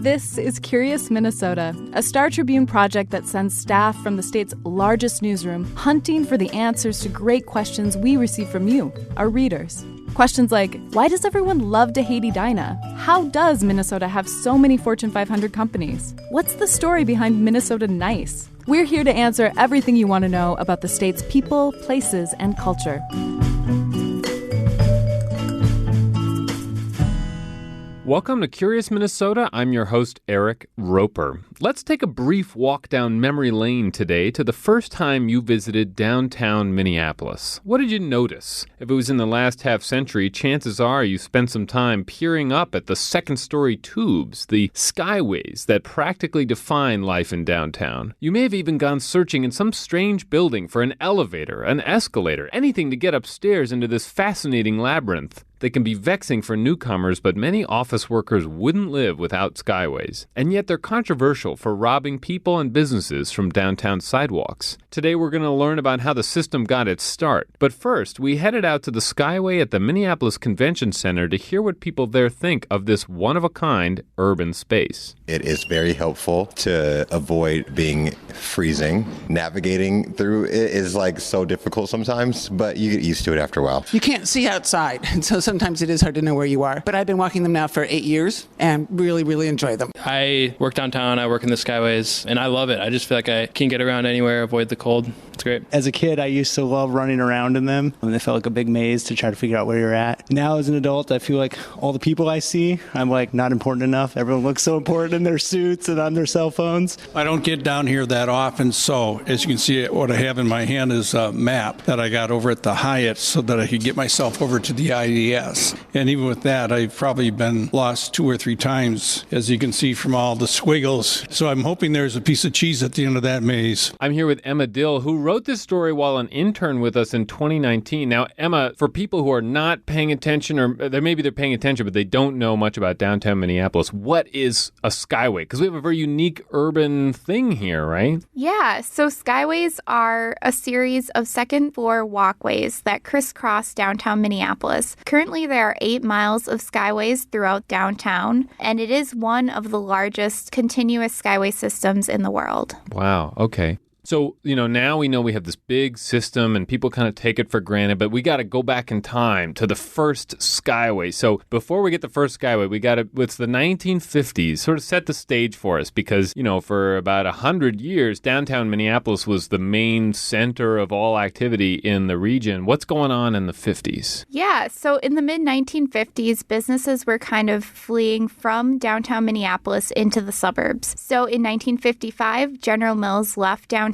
This is Curious Minnesota, a Star Tribune project that sends staff from the state's largest newsroom hunting for the answers to great questions we receive from you, our readers. Questions like, why does everyone love to hate Edina? How does Minnesota have so many Fortune 500 companies? What's the story behind Minnesota Nice? We're here to answer everything you want to know about the state's people, places, and culture. Welcome to Curious Minnesota. I'm your host, Eric Roper. Let's take a brief walk down memory lane today to the first time you visited downtown Minneapolis. What did you notice? If it was in the last half century, chances are you spent some time peering up at the second-story tubes, the skyways that practically define life in downtown. You may have even gone searching in some strange building for an elevator, an escalator, anything to get upstairs into this fascinating labyrinth. They can be vexing for newcomers, but many office workers wouldn't live without skyways. And yet they're controversial for robbing people and businesses from downtown sidewalks. Today we're going to learn about how the system got its start. But first, we headed out to the Skyway at the Minneapolis Convention Center to hear what people there think of this one-of-a-kind urban space. It is very helpful to avoid being freezing. Navigating through it is so difficult sometimes, but you get used to it after a while. You can't see outside, and so sometimes it is hard to know where you are. But I've been walking them now for 8 years and really, really enjoy them. I work downtown, I work in the Skyways, and I love it. I just feel like I can get around anywhere, avoid the cold. It's great. As a kid, I used to love running around in them, and they felt like a big maze to try to figure out where you're at. Now, as an adult, I feel like all the people I see, I'm not important enough. Everyone looks so important in their suits and on their cell phones. I don't get down here that often, so as you can see, what I have in my hand is a map that I got over at the Hyatt so that I could get myself over to the IDS. And even with that, I've probably been lost 2 or 3 times, as you can see from all the squiggles. So I'm hoping there's a piece of cheese at the end of that maze. I'm here with Emma Dill, who wrote this story while an intern with us in 2019. Now, Emma, for people who are not paying attention, or maybe they're paying attention, but they don't know much about downtown Minneapolis, what is a skyway? Because we have a very unique urban thing here, right? Yeah, so skyways are a series of second-floor walkways that crisscross downtown Minneapolis. Currently, there are 8 miles of skyways throughout downtown, and it is one of the largest continuous skyway systems in the world. Wow, okay. So, now we know we have this big system and people kind of take it for granted, but we got to go back in time to the first skyway. So before we get the first skyway, it's the 1950s, sort of set the stage for us because, for about 100 years, downtown Minneapolis was the main center of all activity in the region. What's going on in the 50s? Yeah, so in the mid-1950s, businesses were kind of fleeing from downtown Minneapolis into the suburbs. So in 1955, General Mills left downtown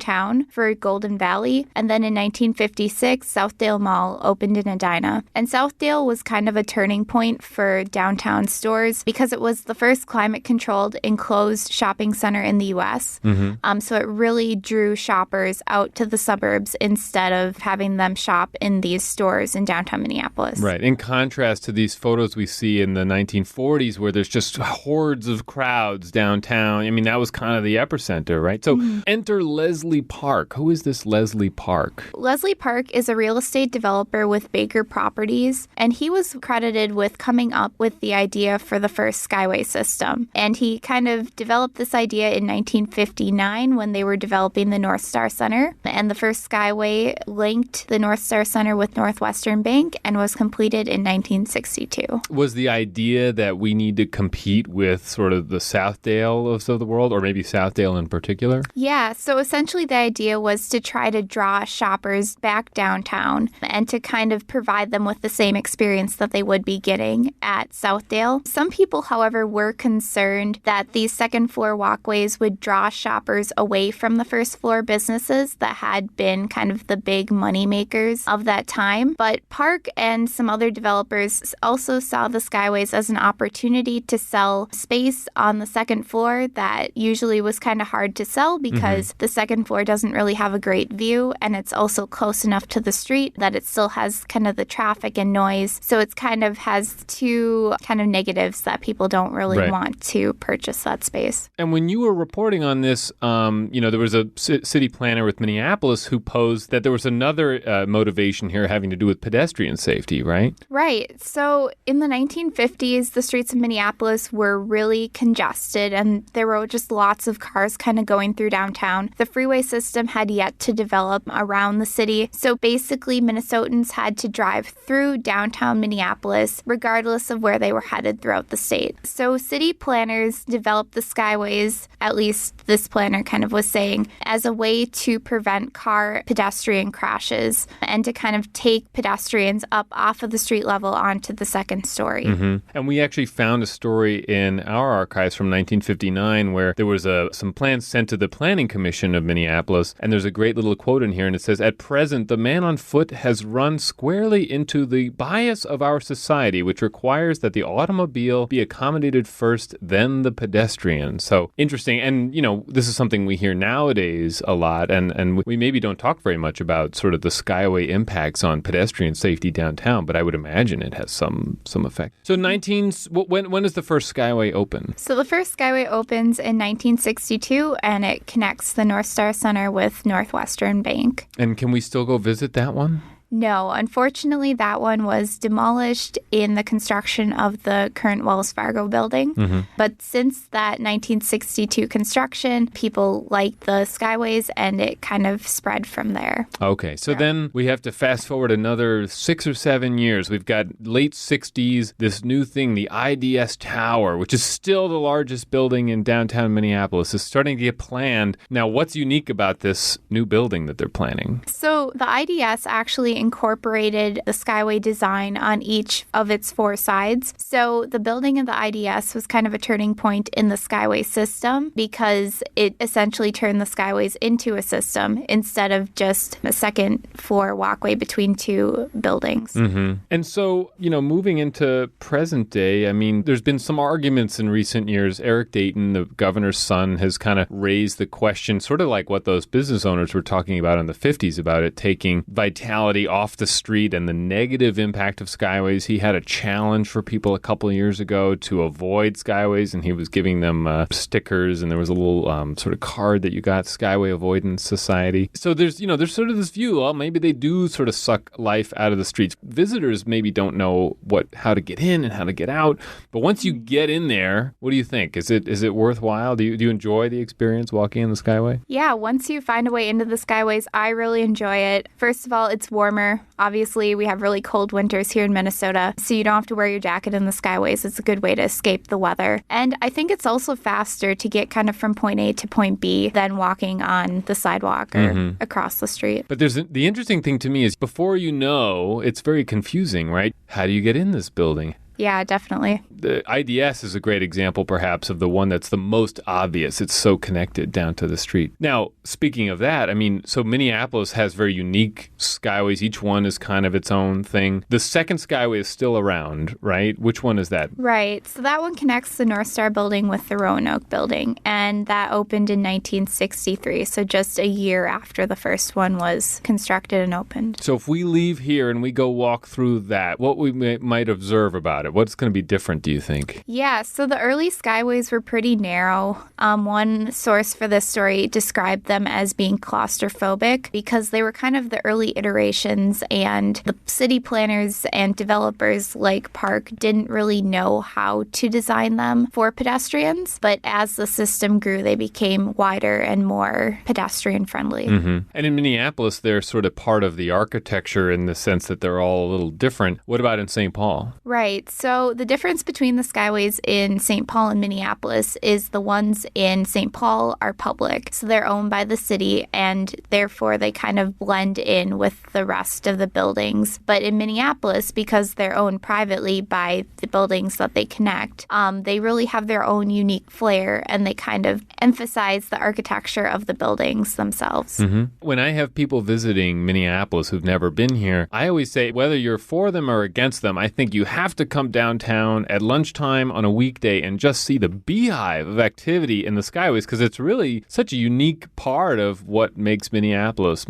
for Golden Valley, and then in 1956, Southdale Mall opened in Edina. And Southdale was kind of a turning point for downtown stores because it was the first climate-controlled enclosed shopping center in the U.S. Mm-hmm. So it really drew shoppers out to the suburbs instead of having them shop in these stores in downtown Minneapolis. Right. In contrast to these photos we see in the 1940s where there's just hordes of crowds downtown. I mean, that was kind of the epicenter, right? So enter Leslie Park. Who is this Leslie Park? Leslie Park is a real estate developer with Baker Properties, and he was credited with coming up with the idea for the first skyway system. And he kind of developed this idea in 1959 when they were developing the North Star Center. And the first skyway linked the North Star Center with Northwestern Bank and was completed in 1962. Was the idea that we need to compete with sort of the Southdale of the world, or maybe Southdale in particular? Yeah, so essentially the idea was to try to draw shoppers back downtown and to kind of provide them with the same experience that they would be getting at Southdale. Some people, however, were concerned that these second floor walkways would draw shoppers away from the first floor businesses that had been kind of the big money makers of that time. But Park and some other developers also saw the skyways as an opportunity to sell space on the second floor that usually was kind of hard to sell because the second ground floor doesn't really have a great view, and it's also close enough to the street that it still has kind of the traffic and noise. So it's kind of has two kind of negatives that people don't really want to purchase that space. And when you were reporting on this, there was a city planner with Minneapolis who posed that there was another motivation here having to do with pedestrian safety, right? Right. So in the 1950s, the streets of Minneapolis were really congested, and there were just lots of cars kind of going through downtown. The freeway system had yet to develop around the city. So basically, Minnesotans had to drive through downtown Minneapolis, regardless of where they were headed throughout the state. So city planners developed the skyways, at least this planner kind of was saying, as a way to prevent car pedestrian crashes and to kind of take pedestrians up off of the street level onto the second story. Mm-hmm. And we actually found a story in our archives from 1959 where there was some plans sent to the Planning Commission of Minneapolis, and there's a great little quote in here, and it says, "At present, the man on foot has run squarely into the bias of our society, which requires that the automobile be accommodated first, then the pedestrian." So interesting. And, this is something we hear nowadays a lot, and we maybe don't talk very much about sort of the skyway impacts on pedestrian safety downtown, but I would imagine it has some effect. So when does the first skyway open? So the first skyway opens in 1962, and it connects the North Star Center with Northwestern Bank. And can we still go visit that one? No, unfortunately, that one was demolished in the construction of the current Wells Fargo building. Mm-hmm. But since that 1962 construction, people liked the skyways, and it kind of spread from there. Okay, so then we have to fast forward another 6 or 7 years. We've got late 60s, this new thing, the IDS Tower, which is still the largest building in downtown Minneapolis, is starting to get planned. Now, what's unique about this new building that they're planning? So the IDS actually incorporated the skyway design on each of its four sides. So the building of the IDS was kind of a turning point in the skyway system because it essentially turned the skyways into a system instead of just a second floor walkway between two buildings. Mm-hmm. And so, moving into present day, I mean, there's been some arguments in recent years. Eric Dayton, the governor's son, has kind of raised the question, sort of like what those business owners were talking about in the 50s about it taking vitality off the street and the negative impact of skyways. He had a challenge for people a couple of years ago to avoid skyways, and he was giving them stickers, and there was a little sort of card that you got, Skyway Avoidance Society. So there's sort of this view, well, maybe they do sort of suck life out of the streets. Visitors maybe don't know how to get in and how to get out, but once you get in there, what do you think? Is it worthwhile? Do you enjoy the experience walking in the skyway? Yeah, once you find a way into the skyways, I really enjoy it. First of all, it's warmer. Obviously, we have really cold winters here in Minnesota, so you don't have to wear your jacket in the skyways. It's a good way to escape the weather. And I think it's also faster to get kind of from point A to point B than walking on the sidewalk or across the street. But the interesting thing to me is before it's very confusing, right? How do you get in this building? Yeah, definitely. The IDS is a great example, perhaps, of the one that's the most obvious. It's so connected down to the street. Now, speaking of that, I mean, so Minneapolis has very unique skyways. Each one is kind of its own thing. The second skyway is still around, right? Which one is that? Right. So that one connects the North Star building with the Roanoke building, and that opened in 1963, so just a year after the first one was constructed and opened. So if we leave here and we go walk through that, what we might observe about it? What's going to be different, do you think? Yeah, so the early skyways were pretty narrow. One source for this story described them as being claustrophobic because they were kind of the early iterations, and the city planners and developers like Park didn't really know how to design them for pedestrians. But as the system grew, they became wider and more pedestrian friendly. Mm-hmm. And in Minneapolis, they're sort of part of the architecture in the sense that they're all a little different. What about in St. Paul? Right. So the difference between the skyways in St. Paul and Minneapolis is the ones in St. Paul are public. So they're owned by the city, and therefore they kind of blend in with the rest of the buildings. But in Minneapolis, because they're owned privately by the buildings that they connect, they really have their own unique flair, and they kind of emphasize the architecture of the buildings themselves. Mm-hmm. When I have people visiting Minneapolis who've never been here, I always say, whether you're for them or against them, I think you have to come come downtown at lunchtime on a weekday and just see the beehive of activity in the skyways, because it's really such a unique part of what makes Minneapolis,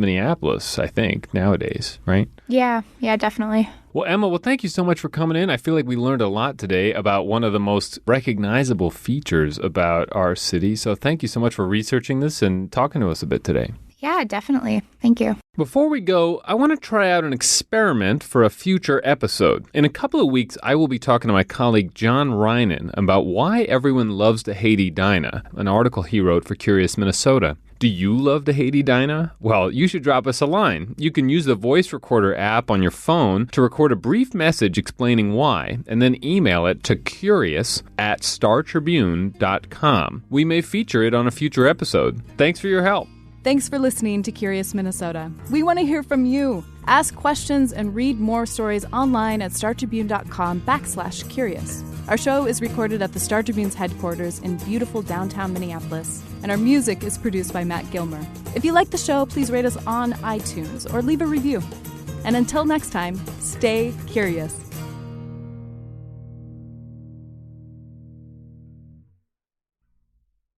I think, nowadays, right? Yeah, definitely. Well, Emma, thank you so much for coming in. I feel like we learned a lot today about one of the most recognizable features about our city. So thank you so much for researching this and talking to us a bit today. Yeah, definitely. Thank you. Before we go, I want to try out an experiment for a future episode. In a couple of weeks, I will be talking to my colleague John Reinen about why everyone loves to hate Edina, an article he wrote for Curious Minnesota. Do you love to hate Edina? Well, you should drop us a line. You can use the voice recorder app on your phone to record a brief message explaining why, and then email it to curious@startribune.com. We may feature it on a future episode. Thanks for your help. Thanks for listening to Curious Minnesota. We want to hear from you. Ask questions and read more stories online at startribune.com/curious. Our show is recorded at the Star Tribune's headquarters in beautiful downtown Minneapolis, and our music is produced by Matt Gilmer. If you like the show, please rate us on iTunes or leave a review. And until next time, stay curious.